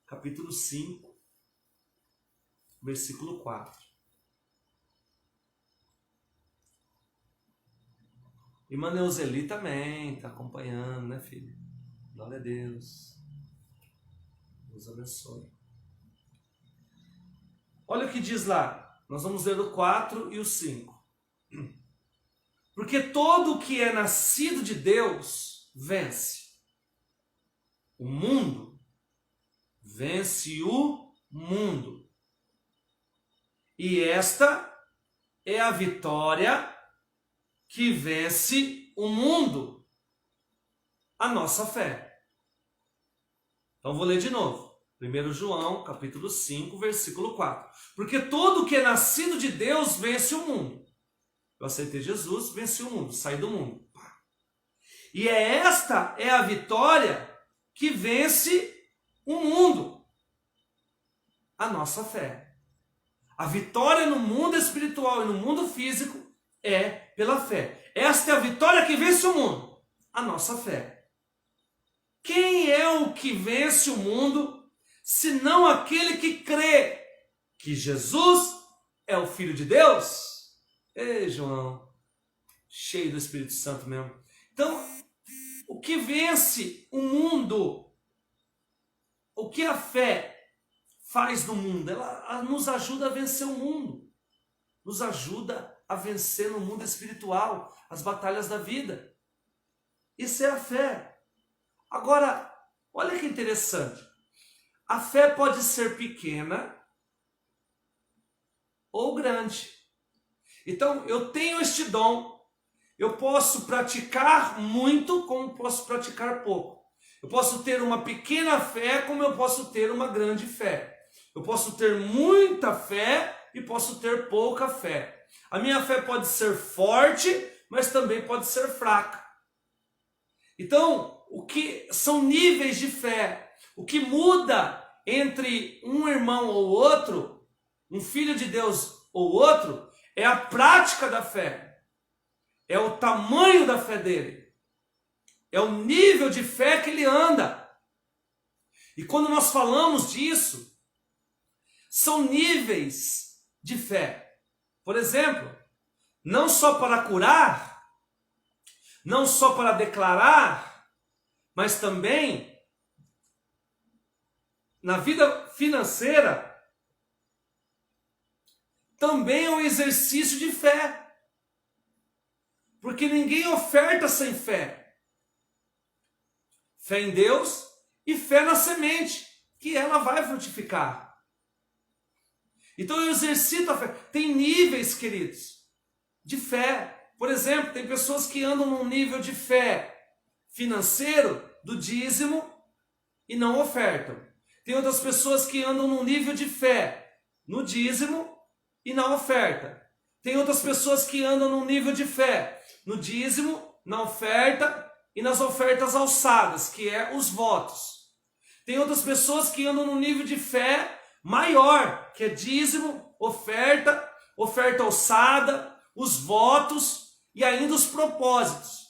capítulo 5, versículo 4. E Maneuzeli também está acompanhando, né, filho? Glória a Deus. Deus abençoe. Olha o que diz lá. Nós vamos ler o 4 e o 5. Porque todo o que é nascido de Deus vence. O mundo vence o mundo. E esta é a vitória que vence o mundo, a nossa fé. Então vou ler de novo. 1 João, capítulo 5, versículo 4. Porque todo que é nascido de Deus vence o mundo. Eu aceitei Jesus, venci o mundo, saí do mundo. E esta é a vitória que vence o mundo, a nossa fé. A vitória no mundo espiritual e no mundo físico é pela fé. Esta é a vitória que vence o mundo, a nossa fé. Quem é o que vence o mundo, senão aquele que crê que Jesus é o Filho de Deus? Ei, João, cheio do Espírito Santo mesmo. Então, o que vence o mundo, o que a fé faz no mundo? Ela nos ajuda a vencer o mundo, nos ajuda a vencer no mundo espiritual as batalhas da vida. Isso é a fé. Agora, olha que interessante. A fé pode ser pequena ou grande. Então, eu tenho este dom. Eu posso praticar muito, como posso praticar pouco. Eu posso ter uma pequena fé, como eu posso ter uma grande fé. Eu posso ter muita fé e posso ter pouca fé. A minha fé pode ser forte, mas também pode ser fraca. Então, o que são níveis de fé? O que muda entre um irmão ou outro, um filho de Deus ou outro, é a prática da fé. É o tamanho da fé dele. É o nível de fé que ele anda. E quando nós falamos disso, são níveis de fé. Por exemplo, não só para curar, não só para declarar, mas também na vida financeira, também é um exercício de fé. Porque ninguém oferta sem fé. Fé em Deus e fé na semente, que ela vai frutificar. Então eu exercito a fé. Tem níveis, queridos, de fé. Por exemplo, tem pessoas que andam num nível de fé financeiro, do dízimo, e não ofertam. Tem outras pessoas que andam num nível de fé no dízimo e na oferta. Tem outras pessoas que andam num nível de fé no dízimo, na oferta e nas ofertas alçadas, que é os votos. Tem outras pessoas que andam num nível de fé maior, que é dízimo, oferta, oferta alçada, os votos e ainda os propósitos.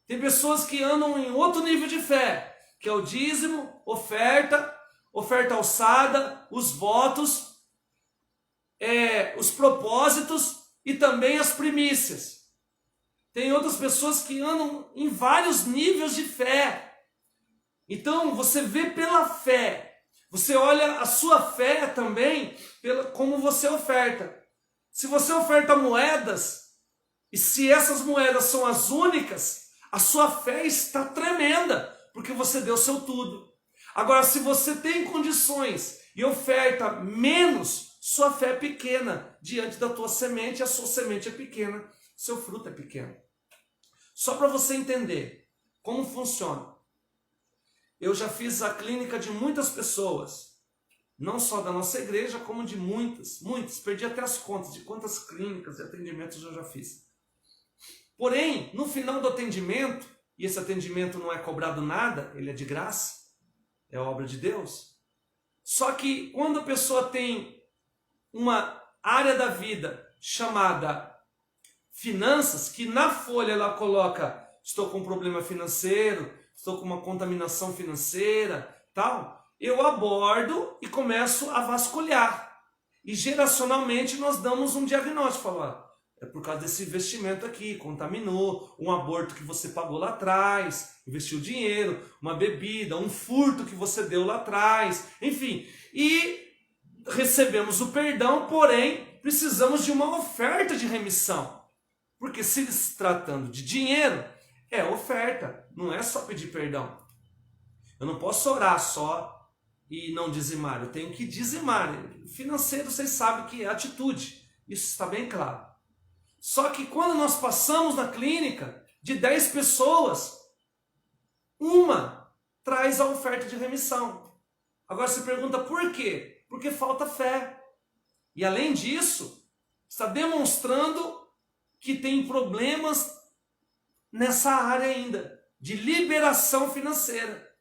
Tem pessoas que andam em outro nível de fé, que é o dízimo, oferta, oferta alçada, os votos, os propósitos e também as primícias. Tem outras pessoas que andam em vários níveis de fé. Então você vê pela fé, você olha a sua fé também como você oferta. Se você oferta moedas, e se essas moedas são as únicas, a sua fé está tremenda, porque você deu seu tudo. Agora, se você tem condições e oferta menos, sua fé é pequena diante da tua semente, a sua semente é pequena, seu fruto é pequeno. Só para você entender como funciona. Eu já fiz a clínica de muitas pessoas, não só da nossa igreja, como de muitas. Perdi até as contas de quantas clínicas de atendimentos eu já fiz. Porém, no final do atendimento, e esse atendimento não é cobrado nada, ele é de graça, é obra de Deus. Só que quando a pessoa tem uma área da vida chamada finanças, que na folha ela coloca, estou com um problema financeiro, estou com uma contaminação financeira, tal, eu abordo e começo a vasculhar. E geracionalmente nós damos um diagnóstico, falar, é por causa desse investimento aqui, contaminou, um aborto que você pagou lá atrás, investiu dinheiro, uma bebida, um furto que você deu lá atrás, enfim. E recebemos o perdão, porém precisamos de uma oferta de remissão. Porque se tratando de dinheiro, é oferta, não é só pedir perdão. Eu não posso orar só e não dizimar, eu tenho que dizimar. Financeiro, vocês sabem que é atitude, isso está bem claro. Só que quando nós passamos na clínica, de 10 pessoas, uma traz a oferta de remissão. Agora você pergunta por quê? Porque falta fé. E além disso, está demonstrando que tem problemas nessa área ainda, de liberação financeira.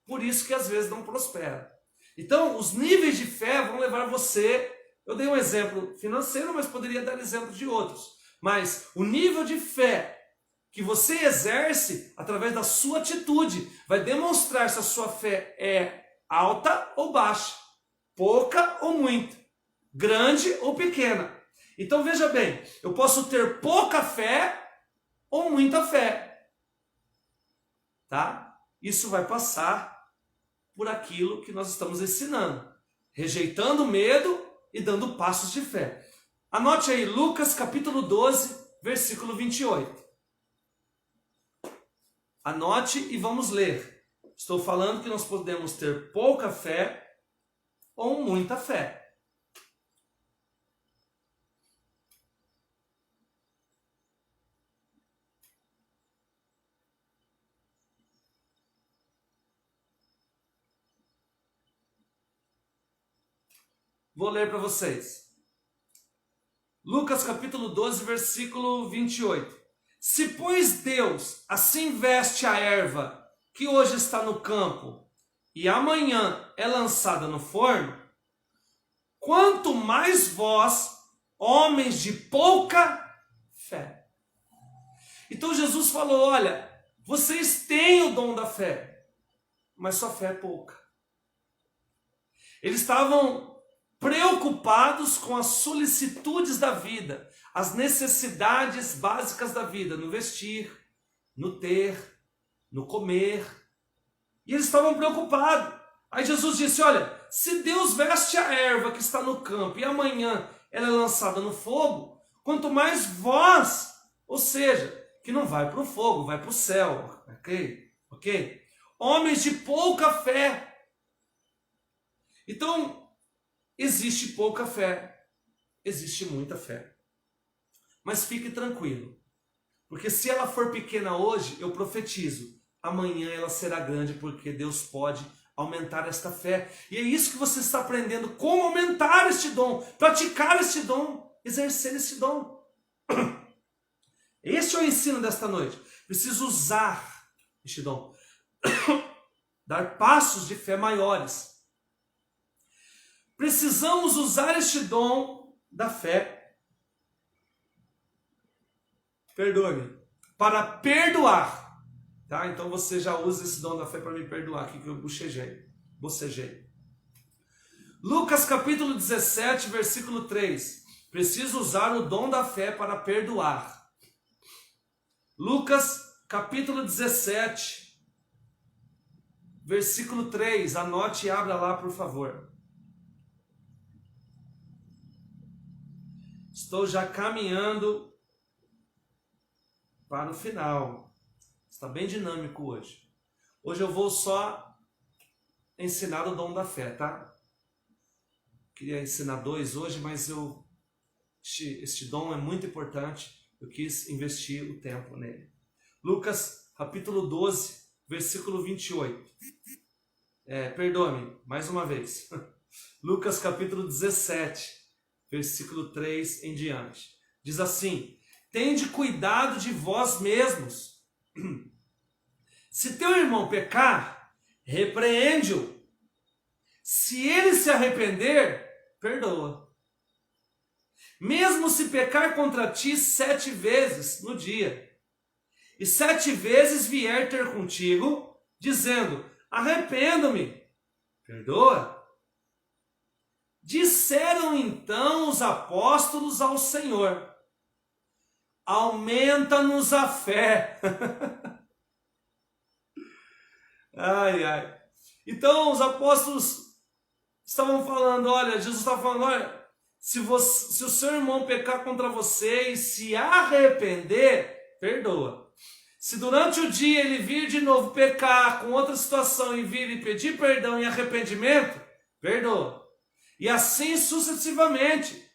Por isso que às vezes não prospera. Então, os níveis de fé vão levar você... Eu dei um exemplo financeiro, mas poderia dar exemplo de outros. Mas o nível de fé que você exerce através da sua atitude vai demonstrar se a sua fé é alta ou baixa, pouca ou muita, grande ou pequena. Então veja bem, eu posso ter pouca fé ou muita fé, tá? Isso vai passar por aquilo que nós estamos ensinando, rejeitando o medo e dando passos de fé. Anote aí, Lucas capítulo 12, versículo 28. Anote e vamos ler. Estou falando que nós podemos ter pouca fé ou muita fé. Vou ler para vocês. Lucas capítulo 12, versículo 28. Se, pois, Deus assim veste a erva que hoje está no campo e amanhã é lançada no forno, quanto mais vós, homens de pouca fé. Então Jesus falou, olha, vocês têm o dom da fé, mas sua fé é pouca. Eles estavam preocupados com as solicitudes da vida, as necessidades básicas da vida, no vestir, no ter, no comer. E eles estavam preocupados. Aí Jesus disse, olha, se Deus veste a erva que está no campo e amanhã ela é lançada no fogo, quanto mais vós, ou seja, que não vai para o fogo, vai para o céu, ok? Homens de pouca fé. Então, existe pouca fé, existe muita fé. Mas fique tranquilo, porque se ela for pequena hoje, eu profetizo, amanhã ela será grande, porque Deus pode aumentar esta fé. E é isso que você está aprendendo, como aumentar este dom, praticar este dom, exercer este dom. Este é o ensino desta noite. Preciso usar este dom. Dar passos de fé maiores. Precisamos usar este dom da fé. Perdoe-me. Para perdoar. Tá? Então você já usa esse dom da fé para me perdoar. Aqui que eu bocejei. Lucas capítulo 17, versículo 3. Preciso usar o dom da fé para perdoar. Lucas capítulo 17, versículo 3. Anote e abra lá, por favor. Estou já caminhando para o final. Está bem dinâmico hoje. Hoje eu vou só ensinar o dom da fé, tá? Queria ensinar 2 hoje, mas este dom é muito importante. Eu quis investir o tempo nele. Lucas capítulo 12, versículo 28. Perdoe-me, mais uma vez. Lucas capítulo 17, versículo 3 em diante. Diz assim: tende cuidado de vós mesmos. Se teu irmão pecar, repreende-o. Se ele se arrepender, perdoa. Mesmo se pecar contra ti 7 vezes no dia, e 7 vezes vier ter contigo, dizendo: arrependo-me, perdoa. Disseram então os apóstolos ao Senhor: aumenta-nos a fé. Ai, ai. Então os apóstolos estavam falando, olha, Jesus estava falando, olha, se o seu irmão pecar contra você e se arrepender, perdoa. Se durante o dia ele vir de novo pecar com outra situação e vir e pedir perdão e arrependimento, perdoa. E assim sucessivamente,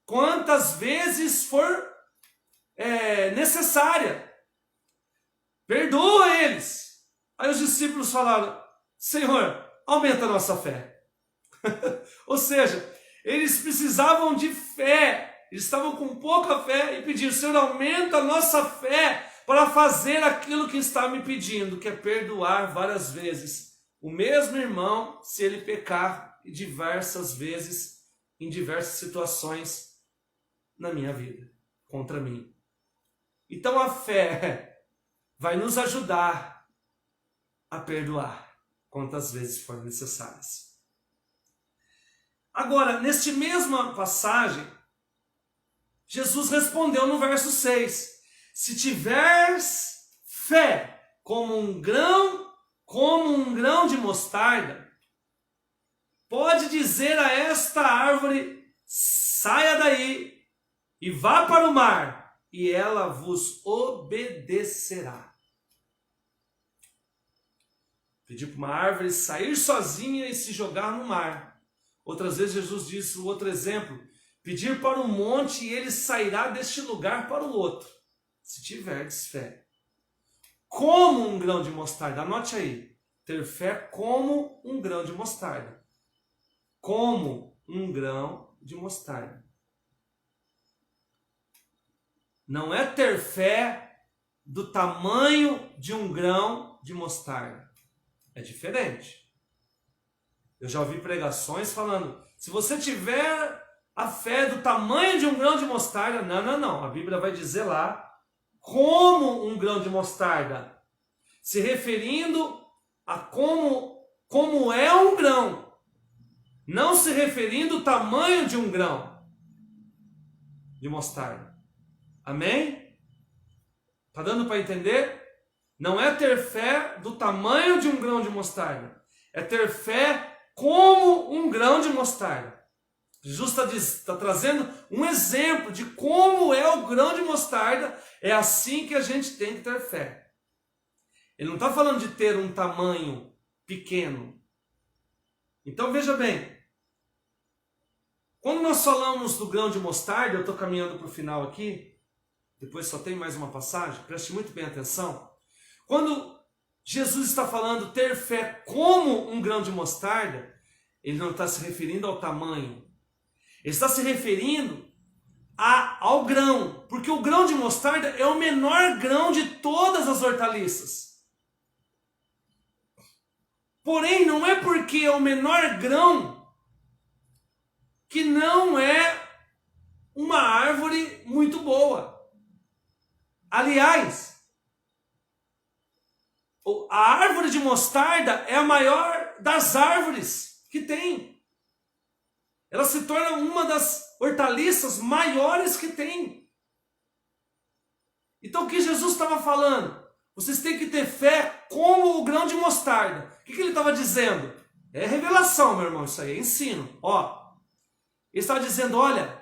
quantas vezes for necessária. Perdoa eles. Aí os discípulos falaram: Senhor, aumenta a nossa fé. Ou seja, eles precisavam de fé, eles estavam com pouca fé e pediram: Senhor, aumenta a nossa fé para fazer aquilo que está me pedindo, que é perdoar várias vezes o mesmo irmão se ele pecar diversas vezes, em diversas situações na minha vida, contra mim. Então a fé vai nos ajudar a perdoar quantas vezes forem necessárias. Agora, neste mesma passagem, Jesus respondeu no verso 6: se tiveres fé como um grão de mostarda, pode dizer a esta árvore: saia daí e vá para o mar, e ela vos obedecerá. Pedir para uma árvore sair sozinha e se jogar no mar. Outras vezes Jesus disse o outro exemplo: pedir para um monte e ele sairá deste lugar para o outro, se tiverdes fé. Como um grão de mostarda. Anote aí. Ter fé como um grão de mostarda. Como um grão de mostarda. Não é ter fé do tamanho de um grão de mostarda. É diferente. Eu já ouvi pregações falando: se você tiver a fé do tamanho de um grão de mostarda, não. A Bíblia vai dizer lá como um grão de mostarda, se referindo a como é um grão, não se referindo ao tamanho de um grão de mostarda. Amém? Está dando para entender? Não é ter fé do tamanho de um grão de mostarda, é ter fé como um grão de mostarda. Jesus está trazendo um exemplo de como é o grão de mostarda. É assim que a gente tem que ter fé. Ele não está falando de ter um tamanho pequeno. Então veja bem, quando nós falamos do grão de mostarda, eu estou caminhando para o final aqui, depois só tem mais uma passagem, preste muito bem atenção. Quando Jesus está falando ter fé como um grão de mostarda, ele não está se referindo ao tamanho. Ele está se referindo ao grão, porque o grão de mostarda é o menor grão de todas as hortaliças. Porém, não é porque é o menor grão que não é uma árvore muito boa. Aliás, a árvore de mostarda é a maior das árvores que tem. Ela se torna uma das hortaliças maiores que tem. Então o que Jesus estava falando? Vocês têm que ter fé como o grão de mostarda. O que ele estava dizendo? É revelação, meu irmão, isso aí é ensino. Ó, ele estava dizendo, olha,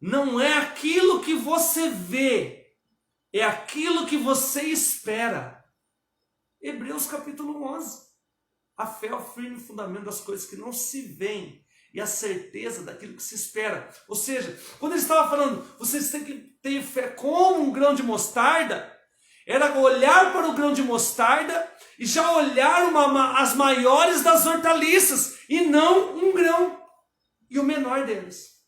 não é aquilo que você vê, é aquilo que você espera. Hebreus capítulo 11. A fé é o firme fundamento das coisas que não se veem e a certeza daquilo que se espera. Ou seja, quando ele estava falando, vocês têm que ter fé como um grão de mostarda, era olhar para o grão de mostarda e já olhar as maiores das hortaliças e não um grão e o menor deles.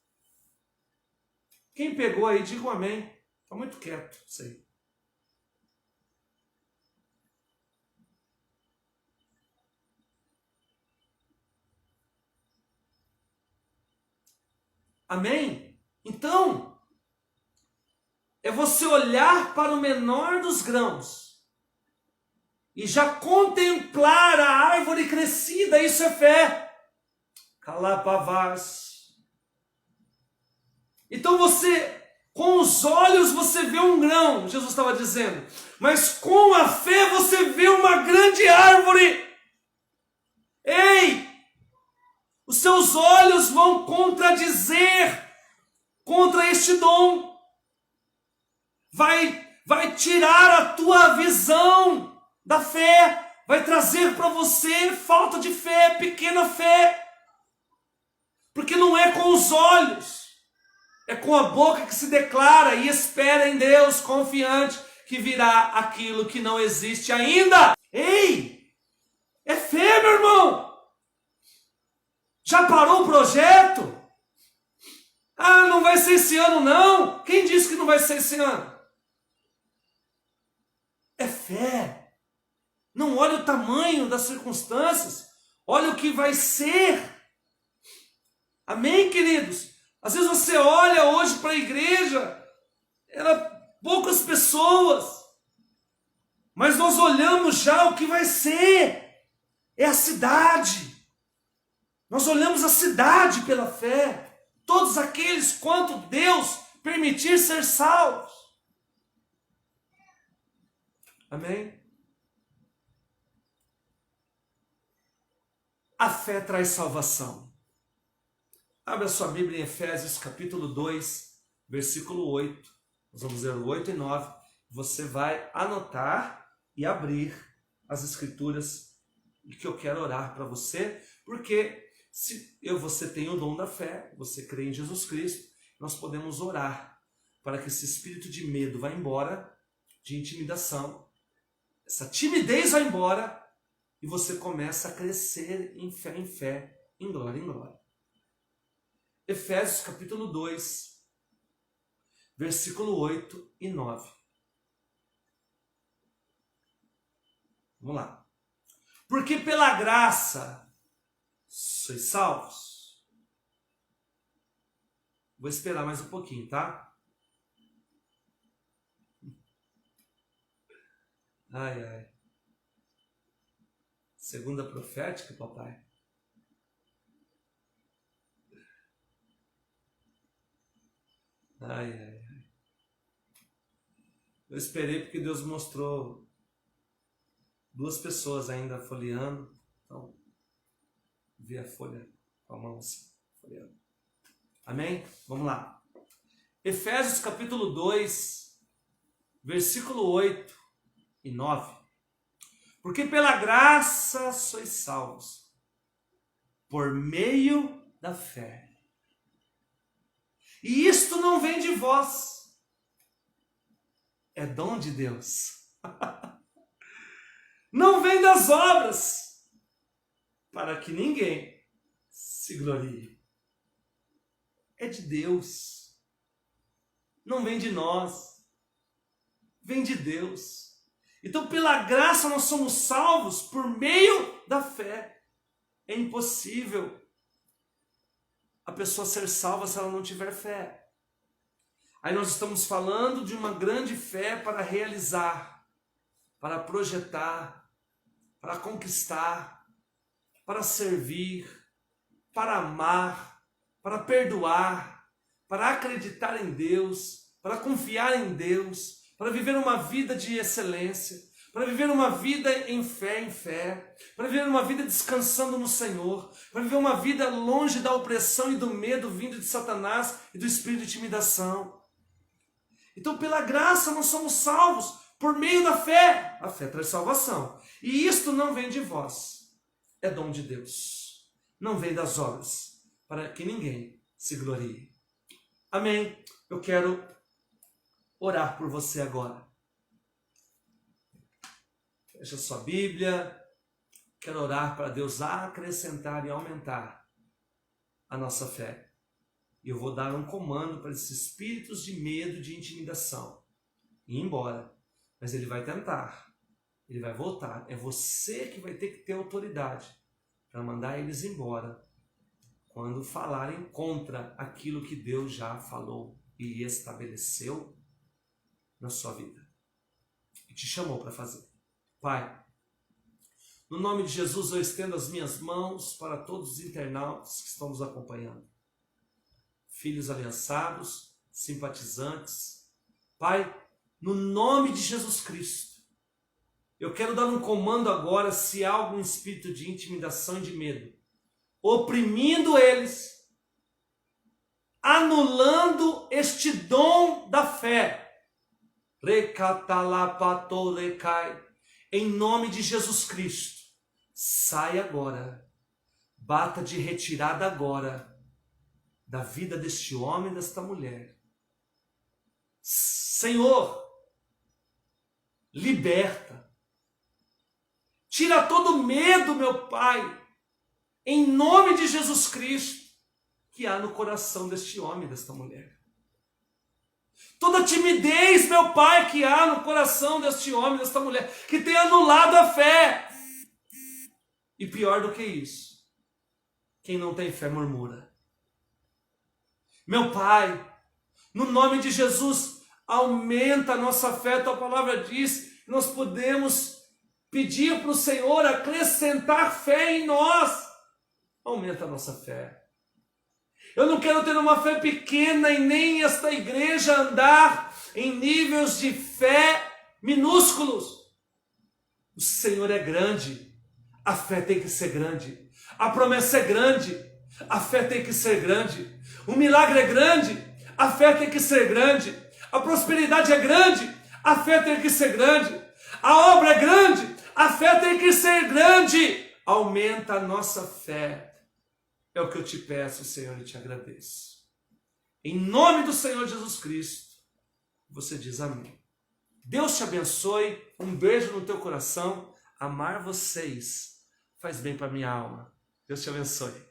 Quem pegou aí, diga um amém. Está muito quieto, sei. Amém? Então, é você olhar para o menor dos grãos e já contemplar a árvore crescida, isso é fé. Calapavás. Então você, com os olhos você vê um grão, Jesus estava dizendo, mas com a fé você vê uma grande árvore. Ei! Os seus olhos vão contradizer contra este dom. Vai tirar a tua visão da fé. Vai trazer para você falta de fé, pequena fé. Porque não é com os olhos. É com a boca que se declara e espera em Deus, confiante que virá aquilo que não existe ainda. Ei! É fé, meu irmão! Já parou o projeto? Ah, não vai ser esse ano não. Quem disse que não vai ser esse ano? É fé. Não olha o tamanho das circunstâncias. Olha o que vai ser. Amém, queridos? Às vezes você olha hoje para a igreja, poucas pessoas. Mas nós olhamos já o que vai ser. É a cidade. Nós olhamos a cidade pela fé. Todos aqueles quanto Deus permitir ser salvos. Amém? A fé traz salvação. Abra sua Bíblia em Efésios capítulo 2, versículo 8. Nós vamos ler o 8 e 9. Você vai anotar e abrir as escrituras que eu quero orar para você, porque se você tem o dom da fé, você crê em Jesus Cristo, nós podemos orar para que esse espírito de medo vá embora, de intimidação, essa timidez vá embora e você começa a crescer em fé, em glória em glória. Efésios capítulo 2, versículo 8 e 9. Vamos lá. Porque pela graça sois salvos. Vou esperar mais um pouquinho, tá? Ai, ai. Segunda profética, papai. Ai, ai, ai. Eu esperei porque Deus mostrou duas pessoas ainda folheando. Então, vi a folha com a mão assim, folheando. Amém? Vamos lá. Efésios capítulo 2, versículo 8 e 9. Porque pela graça sois salvos, por meio da fé. E isto não vem de vós, é dom de Deus. não vem das obras, para que ninguém se glorie. É de Deus, não vem de nós, vem de Deus. Então, pela graça, nós somos salvos por meio da fé. É impossível a pessoa ser salva se ela não tiver fé. Aí nós estamos falando de uma grande fé para realizar, para projetar, para conquistar, para servir, para amar, para perdoar, para acreditar em Deus, para confiar em Deus, para viver uma vida de excelência, para viver uma vida em fé, para viver uma vida descansando no Senhor, para viver uma vida longe da opressão e do medo vindo de Satanás e do espírito de intimidação. Então, pela graça, nós somos salvos por meio da fé. A fé traz salvação. E isto não vem de vós, é dom de Deus. Não vem das obras, para que ninguém se glorie. Amém? Eu quero orar por você agora. Feche a sua Bíblia. Quero orar para Deus acrescentar e aumentar a nossa fé. E eu vou dar um comando para esses espíritos de medo, de intimidação, ir embora. Mas ele vai tentar, ele vai voltar. É você que vai ter que ter autoridade para mandar eles embora quando falarem contra aquilo que Deus já falou e estabeleceu na sua vida e te chamou para fazer. Pai, no nome de Jesus eu estendo as minhas mãos para todos os internautas que estão nos acompanhando. Filhos aliançados, simpatizantes. Pai, no nome de Jesus Cristo, eu quero dar um comando agora, se há algum espírito de intimidação e de medo, oprimindo eles, anulando este dom da fé. Em nome de Jesus Cristo, sai agora, bata de retirada agora, da vida deste homem e desta mulher. Senhor, liberta. Tira todo medo, meu Pai, em nome de Jesus Cristo, que há no coração deste homem e desta mulher. Toda timidez, meu Pai, que há no coração deste homem e desta mulher, que tem anulado a fé. E pior do que isso, quem não tem fé murmura. Meu Pai, no nome de Jesus, aumenta a nossa fé. Tua palavra diz que nós podemos pedir para o Senhor acrescentar fé em nós. Aumenta a nossa fé. Eu não quero ter uma fé pequena e nem esta igreja andar em níveis de fé minúsculos. O Senhor é grande, a fé tem que ser grande. A promessa é grande, a fé tem que ser grande. O milagre é grande, a fé tem que ser grande. A prosperidade é grande, a fé tem que ser grande. A obra é grande, a fé tem que ser grande. Aumenta a nossa fé. É o que eu te peço, Senhor, e te agradeço. Em nome do Senhor Jesus Cristo, você diz amém. Deus te abençoe, um beijo no teu coração. Amar vocês faz bem para minha alma. Deus te abençoe.